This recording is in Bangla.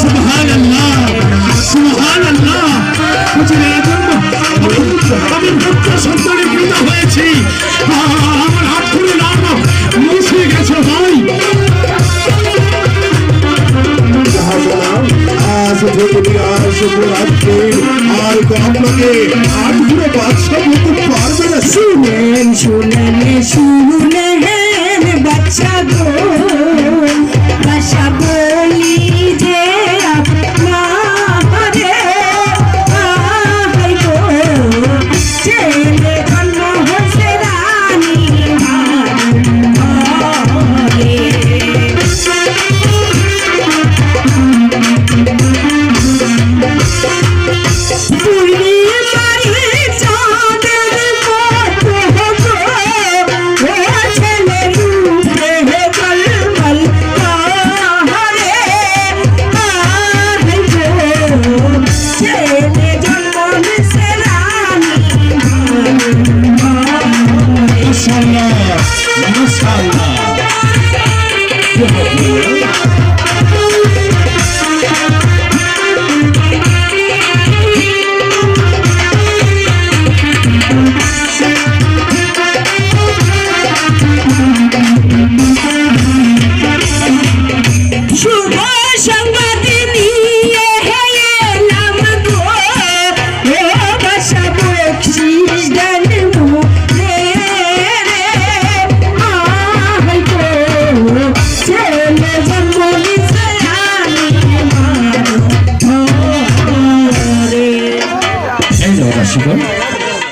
সুবহানাল্লাহ সুবহানাল্লাহ। আমি পুত্র সন্তানের পিতা হয়েছি, আমার হাত ধরে নাম মুছে গেছে ভাই। আজ থেকে আর শুভরাত্রি, আর তো আপনাকে হাত ধরে বাদশা বলতে পারবে না। শুনেন শুনেন শুনেন বাচ্চা গো, বাসা বলি যে আপনারে গো, ছেলে জন্ম হয়েছে রানী ঘরে। মাশাআল্লাহ মাশাআল্লাহ।